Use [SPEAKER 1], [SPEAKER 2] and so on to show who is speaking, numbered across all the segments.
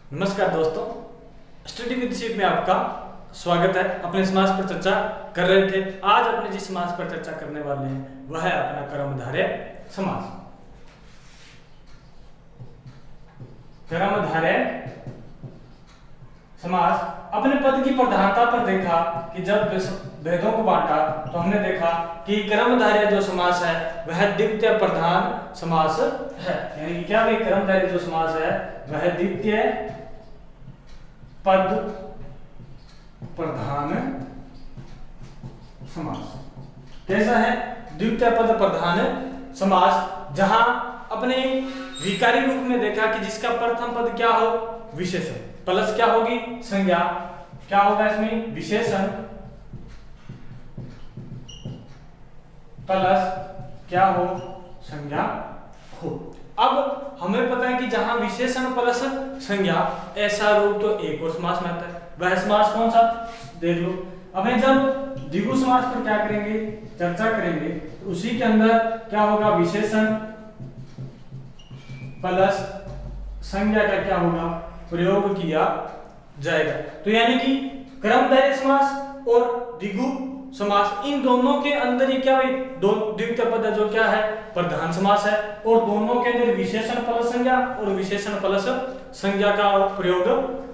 [SPEAKER 1] नमस्कार दोस्तों, study with Shiv में आपका स्वागत है। अपने समास पर चर्चा कर रहे थे। आज अपने जिस समास पर चर्चा करने वाले हैं वह है अपना कर्मधारय समास। कर्मधारय समास अपने पद की प्रधानता पर देखा कि जब भेदों को बांटा तो हमने देखा कि कर्मधारय जो समास है वह द्वितीय प्रधान समास है। यानी कि क्या भाई, कर्मधारय जो समास है वह द्वितीय पद प्रधान समास। कैसा है? द्वितीय पद प्रधान समास, जहां अपने विकारी रूप में देखा कि जिसका प्रथम पद क्या हो, विशेषण, प्लस क्या होगी, संज्ञा। क्या होगा इसमें? विशेषण प्लस क्या हो, संज्ञा हो। अब हमें पता है कि जहां विशेषण प्लस संज्ञा, ऐसा रूप तो एक और समास में आता है। वह समास कौन सा, देख लो। अब जब द्विगु समास पर क्या करेंगे, चर्चा करेंगे, तो उसी के अंदर क्या होगा, विशेषण प्लस संज्ञा का क्या होगा, प्रयोग किया जाएगा। तो यानी कि कर्मधारय समास और द्विगु समास, इन दोनों के अंदर ये क्या है, दो द्वितीय पद जो क्या है, प्रधान समास है। और दोनों के अंदर विशेषण प्लस संज्ञा और विशेषण प्लस संज्ञा का प्रयोग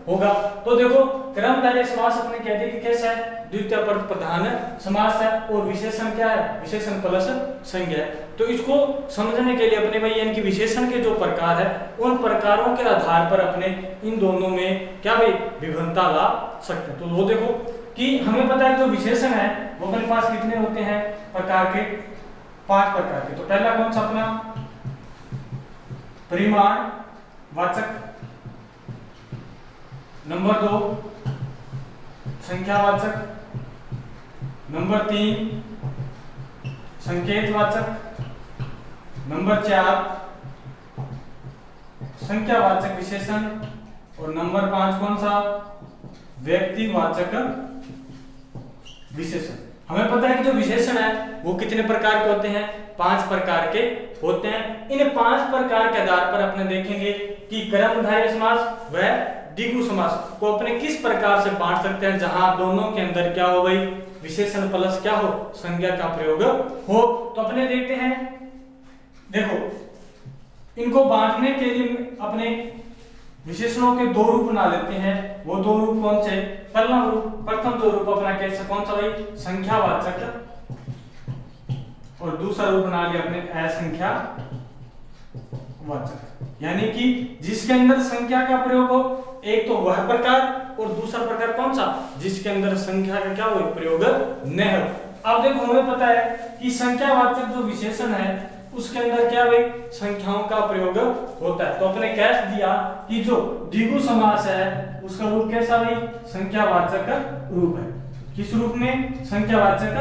[SPEAKER 1] होगा। तो देखो, कर्मधारय समास अपने कहते हैं कि कैसा है, द्वितीय पद प्रधान समास है और विशेषण क्या है, विशेषण प्लस संज्ञा है। तो इसको समझने के लिए अपने भाई यानी कि विशेषण के जो प्रकार है उन प्रकारों के आधार पर अपने इन दोनों में क्या भाई विभिन्नता ला सकते हैं। तो वो देखो कि हमें पता है जो विशेषण है वो अपने पास कितने होते हैं प्रकार के, 5 प्रकार के। तो पहला कौन सा अपना, परिमाण वाचक। नंबर 2 संख्यावाचक। नंबर 3 संकेतवाचक। नंबर 4 संख्यावाचक विशेषण। और नंबर 5 कौन सा, व्यक्तिवाचक विशेषण। हमें पता है कि जो विशेषण है वो कितने प्रकार के होते हैं, 5 प्रकार के होते हैं। इन 5 प्रकार के आधार पर अपने देखेंगे कि कर्मधारय समास व द्विगु समास को अपने किस प्रकार से बांट सकते हैं, जहां दोनों के अंदर क्या हो भाई, विशेषण प्लस क्या हो, संज्ञा का प्रयोग हो। तो अपने देखते हैं, देखो इनको बांटने के लिए अपने विशेषणों के 2 रूप बना लेते हैं। वो 2 रूप कौन से, प्रथम जो रूप अपना कैसे, कौन सा भाई, संख्यावाचक। और दूसरा रूप बना लिया अपने असंख्यावाचक। यानी कि जिसके अंदर संख्या का प्रयोग हो, एक तो वह प्रकार और दूसरा प्रकार कौन सा, जिसके अंदर संख्या का क्या हो, प्रयोग न हो। अब देखो हमें पता है कि संख्यावाचक जो विशेषण है उसके अंदर क्या भाई, संख्याओं का प्रयोग होता है। तो अपने कैस दिया कि जो द्विगु समास है उसका रूप कैसा भाई, संख्यावाचक रूप है। किस रूप में, संख्यावाचक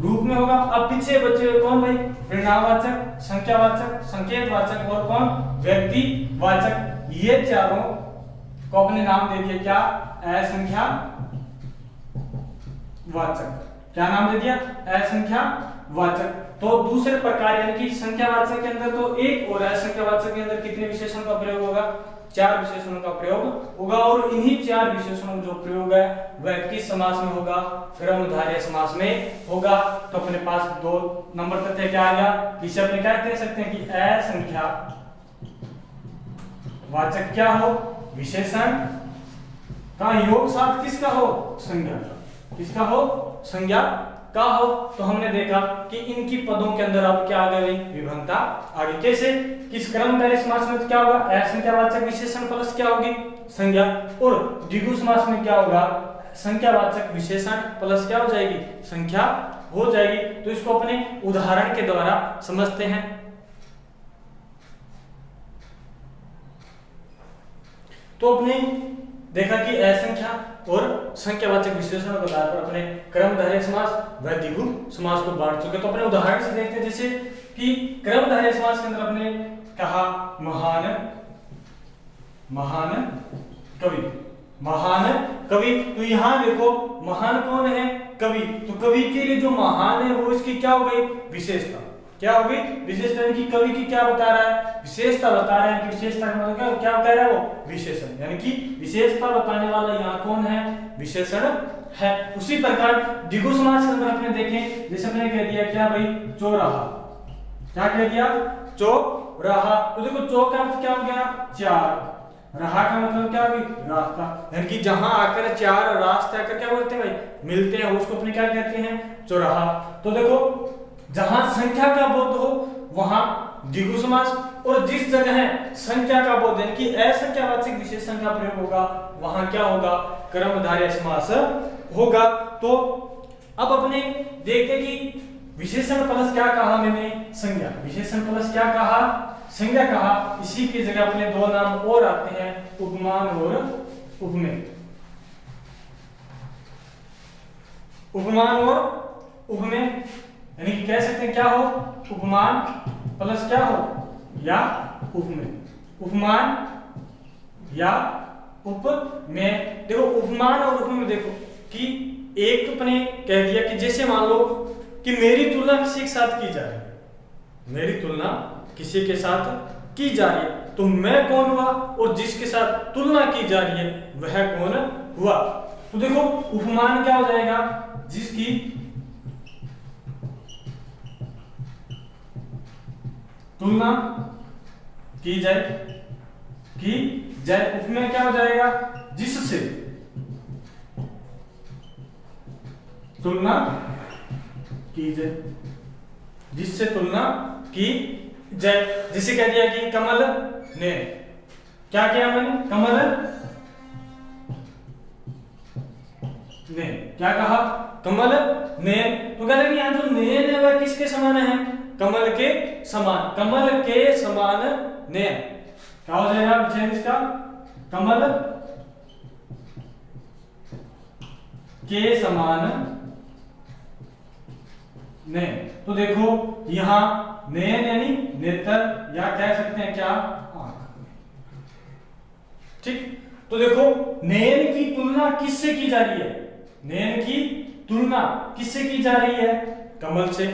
[SPEAKER 1] रूप में होगा। अब पीछे बचे हुए कौन भाई, परिणामवाचक, संख्यावाचक, संकेतवाचक और कौन, व्यक्तिवाचक। ये चारों को अपने नाम दे दिया क्या, असंख्यावाचक। क्या नाम दे दिया, असंख्यावाचक। तो दूसरे प्रकार यानी कि संख्यावाचक के अंदर तो एक और असंख्यावाचक के अंदर कितने विशेषणों का प्रयोग होगा, 4 विशेषणों का प्रयोग होगा। और इन्हीं 4 विशेषणों जो प्रयोग है वह किस समास में होगा, कर्मधारय समास में होगा। तो अपने पास 2 नंबर तथ्य क्या आ गया, इसे अपने क्या कह सकते हैं कि असंख्यावाचक क्या हो, विशेषण का योग साथ किसका हो, संज्ञा का। किसका हो, संज्ञा का हो। तो हमने देखा कि इनकी पदों के अंदर अब क्या आ गई, विभिन्नता आ गई। कैसे, किस कर्मधारय समास में क्या होगा, असंख्यावाचक विशेषण प्लस क्या होगी, संज्ञा। और द्विगु समास में क्या होगा, संख्यावाचक विशेषण प्लस क्या हो जाएगी, संख्या हो जाएगी। तो इसको अपने उदाहरण के द्वारा समझते हैं। तो अपने देखा कि असंख्या और संख्यावाचक विशेषण के आधार पर अपने कर्मधारय समास व द्विगु समास को बांट चुके। तो अपने उदाहरण से देखते हैं, जैसे कि कर्मधारय समास के अंदर अपने कहा महान कवि, महान कवि। तो यहां देखो महान कौन है, कवि। तो कवि के लिए जो महान है वो इसकी क्या हो गई, विशेषता। क्या होगी विशेषता, यानी कि कवि की क्या बता रहा है, विशेषता बता रहा है कि विशेषता का मतलब क्या कह रहा है वो विशेषण, यानी कि विशेषता बताने वाला यहाँ कौन है, विशेषण है। उसी प्रकार द्विगु समास के अंदर अपने देखें, जैसे अपने कह दिया क्या भाई चौराहा, क्या कह दिया चौराहा, तो देखो चौ का अर्थ क्या हो गया चार, रहा का मतलब क्या हुई रास्ता, यानी कि जहां आकर चार रास्ते आकर क्या बोलते हैं भाई मिलते हैं, उसको अपने क्या कहते हैं चौराहा। तो देखो जहां संख्या का बोध हो वहां द्विगु समास, और जिस जगह संख्या का बोध यानी कि असंख्यावाचक विशेषण का प्रयोग होगा वहां क्या होगा कर्मधारय समास होगा। तो अब अपने देखते कि विशेषण प्लस क्या कहा मैंने संज्ञा, विशेषण प्लस क्या कहा संज्ञा कहा, इसी की जगह अपने दो नाम और आते हैं उपमान और उपमेय, उपमान और उपमेय, यानी कि कह सकते हैं क्या हो उपमान प्लस क्या हो या उपमेय, उपमान या उपमेय। देखो उपमान और उपमेय देखो कि एक तो अपने कह दिया कि जैसे मान लो कि मेरी तुलना किसी के साथ की जा रही है, मेरी तुलना किसी के साथ की जा रही है, तो मैं कौन हुआ और जिसके साथ तुलना की जा रही है वह कौन हुआ। तो देखो उपमान क्या हो जाएगा जिसकी तुलना की जाए उपमेय क्या हो जाएगा जिससे तुलना की जाए, जिससे तुलना की जाए। जिसे कह दिया कि कमल ने क्या किया, मैंने कमल ने क्या कहा कमल ने, तो कह रहे यहाँ जो नयन है वह किसके समान है कमल के समान, कमल के समान नयन क्या हो जाएगा विषय इसका कमल के समान नयन। तो देखो यहां नयन यानी नेत्र या कह सकते हैं क्या आंख, ठीक। तो देखो नयन की तुलना किससे की जा रही है, नयन की तुलना किससे की जा रही है कमल से,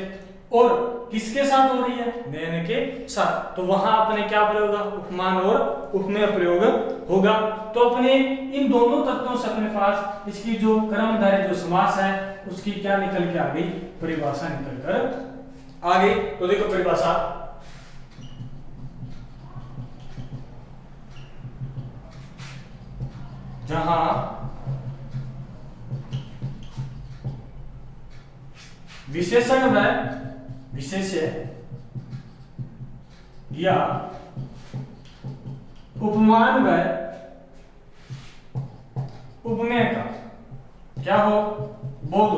[SPEAKER 1] और किसके साथ हो रही है नयन के साथ, तो वहां अपने क्या प्रयोग होगा उपमान और उपमेय प्रयोग होगा। तो अपने इन दोनों तत्वों से अपने पास इसकी जो कर्मधारय जो समास है उसकी क्या निकल के आ गई परिभाषा निकल कर आ गई। तो देखो परिभाषा जहां विशेषण व विशेष्य या उपमान व उपमेय का क्या हो बोध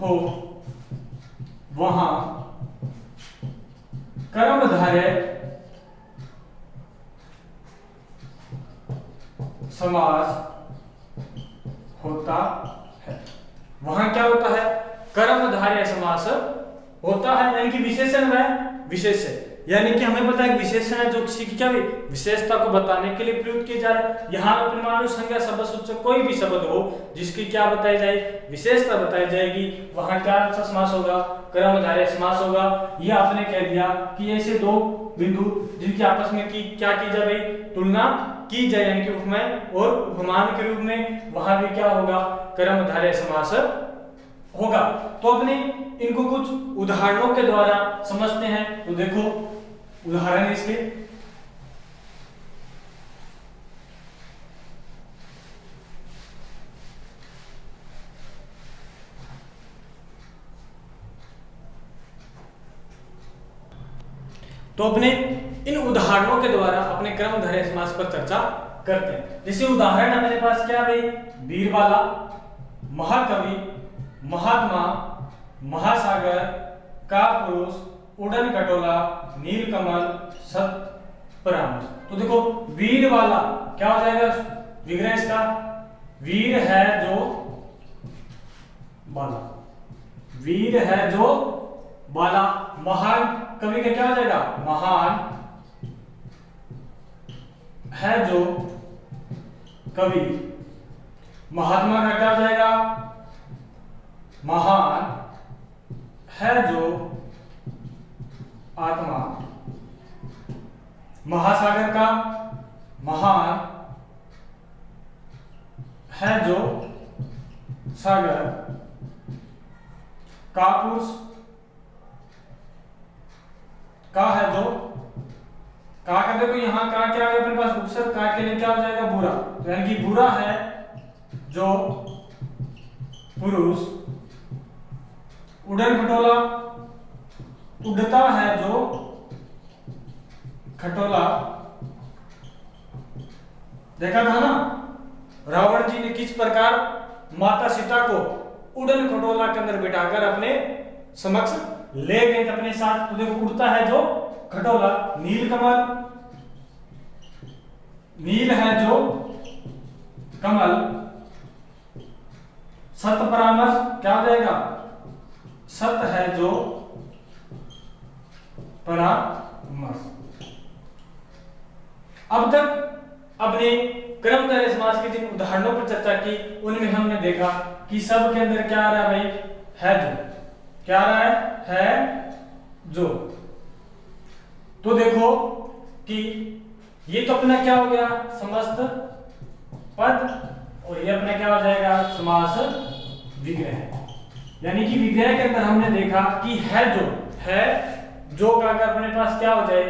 [SPEAKER 1] हो वहां कर्मधारय समास होता है, वहां क्या होता है कर्मधारय समास होता है, यानी कि विशेषण व विशेष्य, यानी कि हमें पता है विशेषण है जो किसी की क्या विशेषता को बताने के लिए प्रयुक्त किया जा रहा है। यहाँ परमाणु संज्ञा शब्द सूचक कोई भी शब्द हो जिसकी क्या बताई जाए विशेषता बताई जाएगी, वहां क्या समास होगा कर्मधारय समास होगा। यह आपने कह दिया कि ऐसे दो बिंदु जिनकी आपस में की क्या की जाए तुलना की जाए, यानी कि उपमेय और उपमान के रूप में वहां भी क्या होगा कर्मधारय समास होगा। तो अपने इनको कुछ उदाहरणों के द्वारा समझते हैं। तो देखो उदाहरण इसके तो अपने इन उदाहरणों के द्वारा अपने कर्मधारय समास पर चर्चा करते हैं। जैसे उदाहरण हमारे पास क्या है वीरबाला, महाकवि, महात्मा, महासागर, कापुरुष, उड़न खटोला, नीलकमल, सत्परामर्श। तो देखो वीरबाला क्या हो जाएगा विग्रह इसका वीर है जो बाला, वीर है जो बाला। महान कवि का क्या हो जाएगा महान है जो कवि। महात्मा का क्या हो जाएगा महान है जो आत्मा महासागर का महान है जो सागर का पुरुष का है जो का का देखो यहां का क्या है अपने पास उपसर्ग का के लिए क्या हो जाएगा बुरा, तो यानी कि बुरा है जो पुरुष उड़न खटोला उड़ता है जो खटोला। देखा था ना रावण जी ने किस प्रकार माता सीता को उड़न खटोला के अंदर बिठाकर अपने समक्ष ले गए अपने साथ। तो देखो उड़ता है जो खटोला, नील कमल, नील है जो कमल, सत परामर्श क्या हो जाएगा, सत है जो परामर्श। अब तक अपने कर्मधारय समास के जिन उदाहरणों पर चर्चा की उनमें हमने देखा कि सब के अंदर क्या आ रहा है भाई, है जो, क्या आ रहा है जो। तो देखो कि ये तो अपना क्या हो गया समस्त पद, और ये अपना क्या हो जाएगा समास विग्रह। यानी कि विग्रह के अंदर हमने देखा कि है जो का अगर अपने पास क्या हो जाए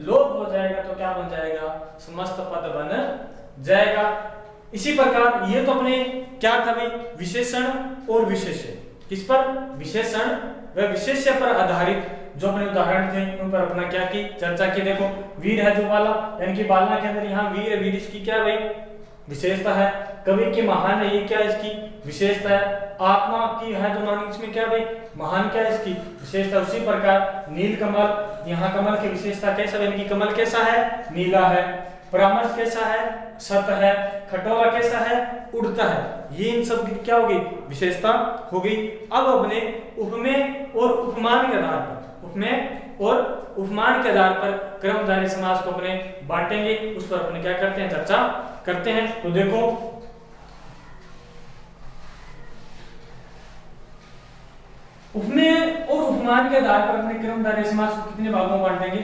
[SPEAKER 1] लोप हो जाएगा तो क्या बन जाएगा समस्त पद बन जाएगा। इसी प्रकार ये तो अपने क्या था भाई विशेषण और विशेष्य, किस पर विशेषण व विशेष्य पर आधारित जो अपने उदाहरण थे उन पर अपना क्या की चर्चा की। देखो वीर है जो बाला, यानी कि बाला के अंदर यहाँ वीर वीर इसकी क्या भाई विशेषता है, कवि की महान है ये क्या इसकी विशेषता है, आत्मा की है जो मानी इसमें क्या भाई महान क्या है इसकी विशेषता। उसी प्रकार नील कमल, यहाँ कमल की विशेषता कैसा, यानी कि कमल कैसा है नीला है, परामर्श कैसा है सत है, खटोला कैसा है उड़ता है, ये इन सब की क्या होगी विशेषता होगी। अब अपने उपमेय और उपमान के आधार पर, उपमेय और उपमान के आधार पर कर्मधारय समास को अपने बांटेंगे, उस पर अपने क्या करते हैं चर्चा करते हैं। तो देखो उपमेय और उपमान के आधार पर अपने कर्मधारय समास को कितने भागों में बांटेंगे,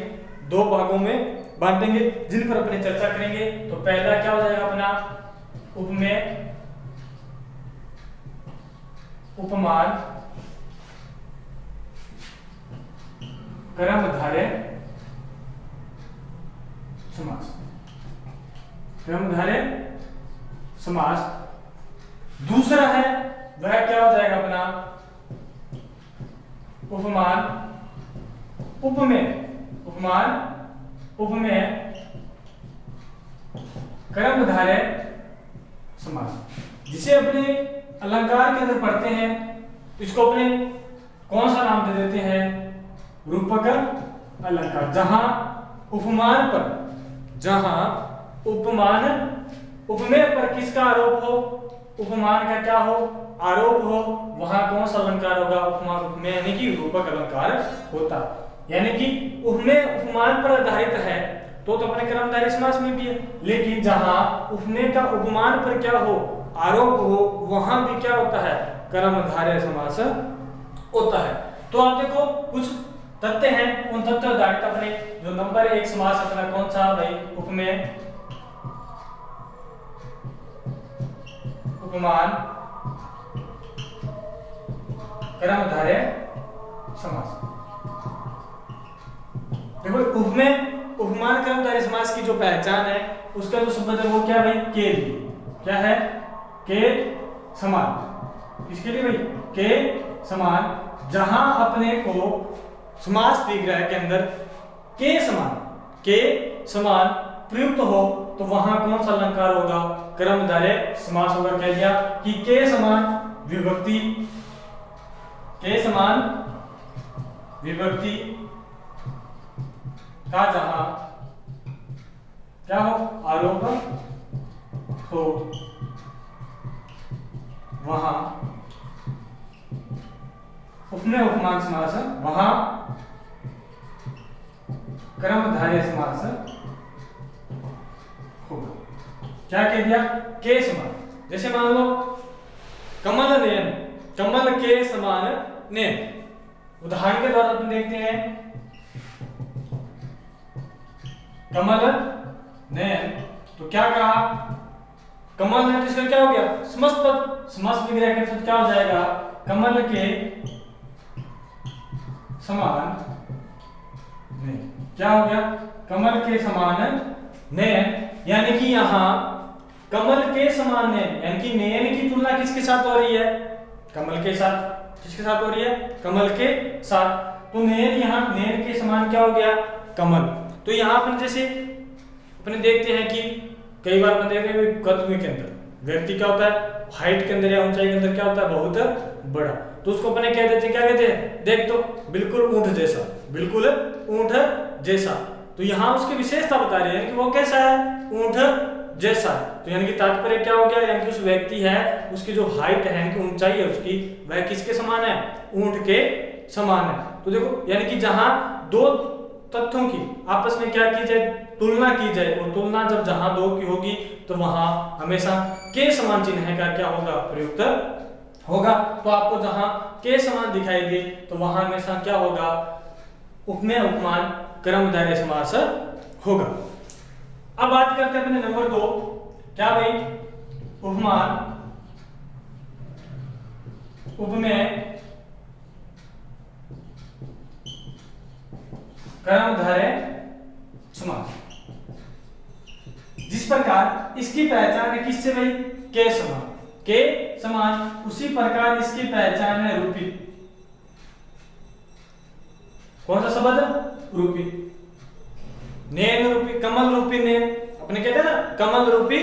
[SPEAKER 1] दो भागों में बांटेंगे जिन पर अपने चर्चा करेंगे। तो पहला क्या हो जाएगा अपना उपमेय उपमान कर्मधारय समास, कर्मधारय समास। दूसरा है वह क्या हो जाएगा अपना उपमान उपमेय, उपमान उपमेय कर्मधारय समास, जिसे अपने अलंकार के अंदर पढ़ते हैं इसको अपने कौन सा नाम दे देते हैं रूपक अलंकार। जहां उपमान पर, जहां उपमान उपमेय पर किसका आरोप हो, उपमान का क्या हो आरोप हो, वहां कौन सा अलंकार होगा उपमान उपमेय, यानी कि रूपक अलंकार होता। यानी कि उपमेय उपमान पर आधारित है तो अपने कर्मधारय समास में भी है, लेकिन जहां उपमेय का उपमान पर क्या हो आरोप हो वहां भी क्या होता है कर्मधारय समास होता है। तो आप देखो कुछ तथ्य हैं, उन तथ्यों आधारित अपने जो नंबर एक समास अपना कौन सा भाई उपमेय उपमान कर्मधारय समास। देखो उपमेय उपमान कर्मधारय समास की जो पहचान है उसका जो शब्द है वो क्या भाई के लिए, क्या है के समान, इसके लिए भाई के समान। जहां अपने को समास विग्रह के अंदर के समान प्रयुक्त हो तो वहां कौन सा अलंकार होगा कर्मधारय समास होगा। कह दिया कि के समान विभक्ति, के समान विभक्ति का जहां क्या हो आरोप हो वहां उपमेय उपमान समास, वहां कर्मधारय समास होगा। क्या कह दिया के समान, जैसे मान लो कमल नयन, कमल के समान नयन, उदाहरण के द्वारा अपन देखते हैं, कमल नयन, तो क्या कहा, कमल नयन, इसका क्या हो गया, समस्त पद, समस्त विग्रह के साथ क्या हो जाएगा, कमल के समान नयन, क्या हो गया, कमल के समान नयन, यानी कि यहाँ कमल के समान नयन, यानी कि नयन की तुलना किसके साथ हो रही है, कमल के साथ, किसके साथ हो रही है, कमल के साथ, तो नयन यहाँ नयन के समान क्या हो गया, कमल। तो यहाँ अपन जैसे अपने देखते हैं कि कई बार अपन देखते हैं कद के अंदर व्यक्ति क्या होता है, हाइट के अंदर या ऊंचाई के अंदर क्या होता है, बहुत बड़ा, तो उसको अपने कह देते हैं, क्या कहते हैं, देख तो बिल्कुल ऊंट जैसा, बिल्कुल ऊंट जैसा, तो यहाँ उसकी विशेषता बता रही है कि वो कैसा है, ऊंट जैसा। तो यानी कि तात्पर्य क्या हो गया, यानी कि उस व्यक्ति है, उसकी जो हाइट है, यानी कि ऊंचाई है उसकी, वह किसके समान है, ऊंट के समान है। तो देखो यानी कि जहां दो तथ्यों की आपस में क्या की जाए, तुलना की जाए, और तुलना जब जहां दो की होगी तो वहां हमेशा के समान चिन्ह का क्या होगा, प्रयुक्त होगा। तो आपको जहां के समान दिखाई दे तो वहां हमेशा क्या होगा, उपमेय उपमान कर्मधारय समास होगा। अब बात करते हैं अपने नंबर 2, क्या भाई, उपमान उपमेय कर्मधारय समास। जिस प्रकार इसकी पहचान है किससे भाई, के समान, के समान, उसी प्रकार इसकी पहचान है रूपी, कौन सा शब्द, रूपी, नैन रूपी, कमल रूपी नैन, अपने कहते हैं ना कमल रूपी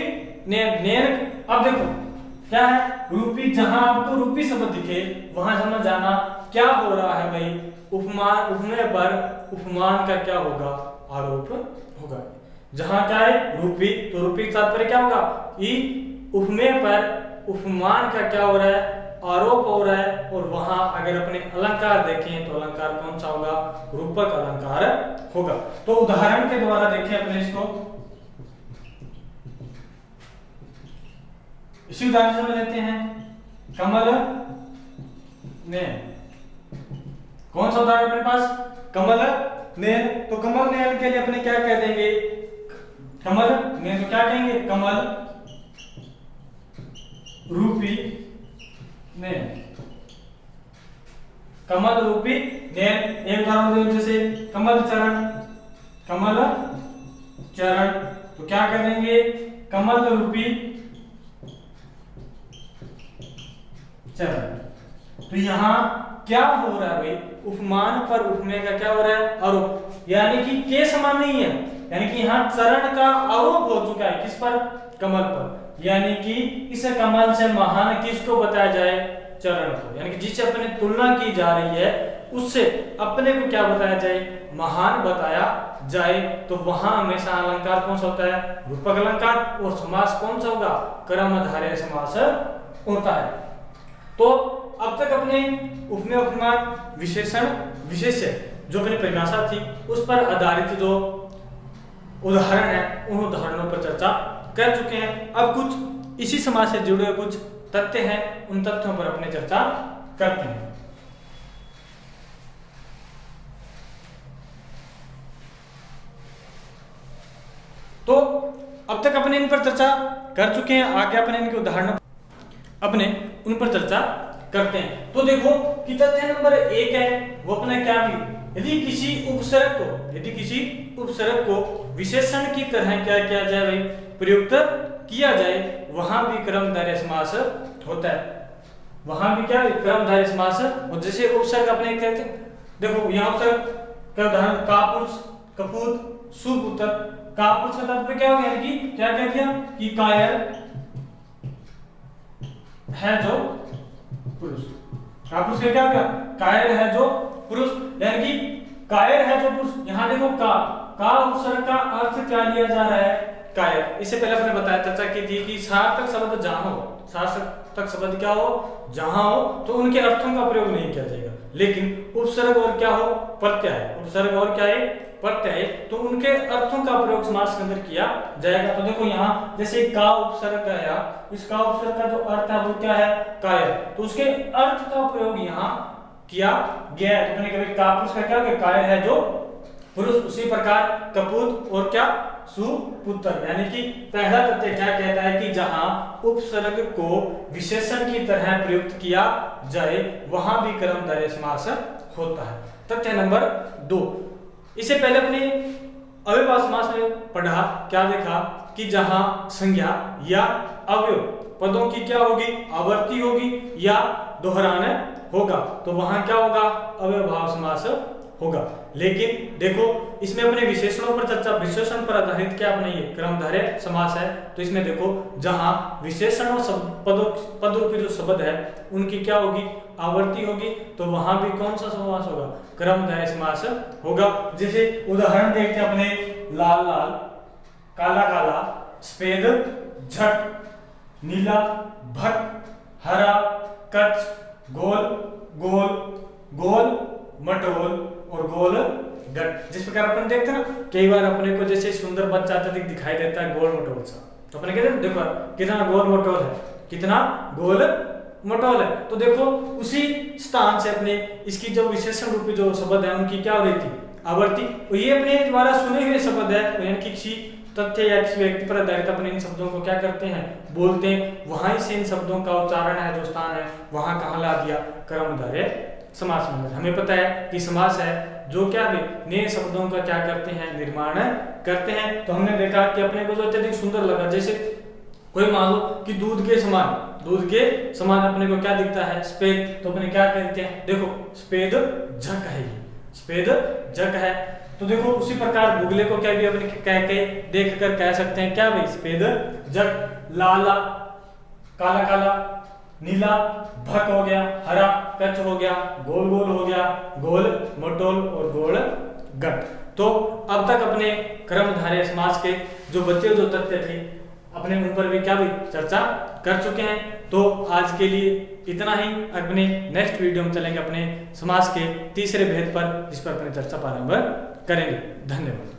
[SPEAKER 1] नैन, नैन। अब देखो क्या है, रूपी, जहां आपको रूपी शब्द दिखे वहां समझ जाना क्या हो रहा है भाई, उपमान, उपमेय पर उपमान का क्या होगा, आरोप होगा। जहां क्या है रूपी, तो रूपी का तात्पर्य क्या होगा, ई उपमेय पर उपमान का क्या हो रहा है, आरोप हो रहा है। और वहां अगर अपने अलंकार देखें तो अलंकार कौन सा होगा, रूपक अलंकार होगा। तो उदाहरण के द्वारा देखें अपने इसको, इसी उदाहरण से हम लेते हैं कमल नयन, कौन सा उदाहरण अपने पास, कमल नयन। तो कमल नयन के लिए अपने क्या कह देंगे, कमल नयन, तो क्या कहेंगे, कमल रूपी नयन, कमल रूपी नयन। एक उदाहरण दे जैसे कमल चरण, कमल चरण, तो क्या कर देंगे, कमल रूपी चरण। तो यहां क्या हो रहा है भाई, उपमान पर उपमेय का क्या हो रहा है, आरोप, यानी कि के समान नहीं है, यानी कि यहाँ चरण का आरोप हो चुका है, किस पर, कमल पर, यानी कि इस कमल से महान किसको बताया जाए, चरण को, यानी कि जिससे अपने तुलना की जा रही है उससे अपने को क्या बताया जाए, महान बताया जाए। तो वहां हमेशा अलंकार कौन सा होता है, रूपक अलंकार, और समास कौन सा होगा, कर्मधारय समास होता है। तो अब तक अपने उपमेय उपमान विशेषण विशेष्य जो अपनी परिभाषा थी उस पर आधारित जो उदाहरण है उन उदाहरणों पर चर्चा कर चुके हैं। अब कुछ इसी समाज से जुड़े कुछ तथ्य हैं, उन तथ्यों पर अपने चर्चा करते हैं। तो अब तक अपने इन पर चर्चा कर चुके हैं, आगे अपने इनके उदाहरणों अपने उन पर चर्चा करते हैं। तो देखो कि तथ्य नंबर 1 है वो अपना क्या भी, यदि किसी उपसर्ग को विशेषण की तरह क्या किया जाए भाई, प्रयुक्त किया जाए, वहां भी कर्मधारय समास होता है, वहां भी क्या कर्मधारय समास। और जैसे उपसर्ग अपने कहते हैं, देखो यहाँ उपसर्ग का उदाहरण कापुरुष, कपूत, सुपुत्र। कापुरुष का तात्पर्य क्या हो गया कि क्या कह दिया कि कायर है जो पुरुष, कापुरुष का क्या होगा, कायर है जो पुरुष, यानी कि कायर है जो पुरुष। यहाँ देखो का उपसर्ग का अर्थ क्या लिया जा रहा है, कायर। इससे पहले आपने बताया, चर्चा की थी कि सार्थक शब्द जहां हो, सार्थक शब्द क्या हो, जहां हो, तो उनके अर्थों का प्रयोग नहीं किया जाएगा। लेकिन उपसर्ग और क्या हो, प्रत्यय, उपसर्ग और क्या है, प्रत्यय, तो उनके अर्थों का प्रयोग समास के अंदर किया जाएगा। तो देखो यहाँ जैसे का उपसर्ग आया, इस का उपसर्ग का जो अर्थ है वो क्या है, कायर, तो उसके अर्थ का प्रयोग यहाँ किया गया है। तो अपने कभी कापुरुष का क्या हो गया, काय है जो पुरुष, उसी प्रकार कपूत और क्या सुपुत्र, यानी कि पहला तथ्य क्या कहता है कि जहां उपसर्ग को विशेषण की तरह प्रयुक्त किया जाए वहां भी कर्मधारय समास होता है। तथ्य नंबर 2, इससे पहले अपने अव्ययभाव समास में पढ़ा, क्या देखा कि जहां संज्ञा या अवयव पदों की क्या होगी, आवर्ती होगी या दोहरान होगा, तो वहां क्या होगा, अव्ययभाव समास होगा। लेकिन देखो इसमें अपने विशेषणों पर चर्चा, विशेषण पर आधारित क्या अपने कर्मधारय समास है। तो इसमें देखो जहां विशेषणों पद रूपी जो शब्द है उनकी क्या होगी, आवर्ती होगी, तो वहां भी कौन सा समास होगा, कर्मधारय समास होगा। जैसे उदाहरण देखते हैं अपने, लाल लाल, काला काला, सफेद झट, नीला भट, हरा कच, गोल गोल, गोल मटोल और गोल गट। जिस प्रकार अपन देखते हैं ना, कई बार अपने को जैसे सुंदर बच्चा अत्यधिक दिखाई देता है गोल मटोल सा, तो अपने कहते हैं देखो कितना गोल मटोल है, कितना गोल मटोल है। तो देखो उसी स्थान से अपने इसकी जो विशेषण रूपी जो शब्द है उनकी क्या हो रही थी, आवर्ती। और ये अपने द्वारा सुने हुए शब्द है, यानी कि किसी तथ्य या किसी व्यक्ति पर आधारित अपने इन शब्दों को क्या करते हैं, बोलते हैं, वहां से इन शब्दों का उच्चारण है जो स्थान है वहां कहां ला दिया, कर्मधारय समास में। हमें पता है कि समास है जो क्या भी नए शब्दों का क्या करते हैं, निर्माण करते हैं। तो हमने देखा कि अपने को जो अत्यधिक सुंदर लगा, जैसे कोई मान लो कि दूध के समान अपने को क्या दिखता है, सफेद, तो अपने क्या कहते हैं, देखो सफेद झक है, सफेद झक है। तो देखो उसी प्रकार भूगले को क्या भी अपने कह के देख कर कह सकते हैं क्या भाई, सफेद झक, लाला काला काला, नीला भक हो गया, हरा कच हो गया, गोल गोल हो गया, गोल मटोल और गोल गट। तो अब तक अपने कर्मधारय समास के जो बचे जो तथ्य थे अपने उन पर भी क्या भी चर्चा कर चुके हैं। तो आज के लिए इतना ही। अपने नेक्स्ट वीडियो में चलेंगे अपने समास के तीसरे भेद पर, जिस पर अपने चर्चा प्रारंभ करेंगे। धन्यवाद।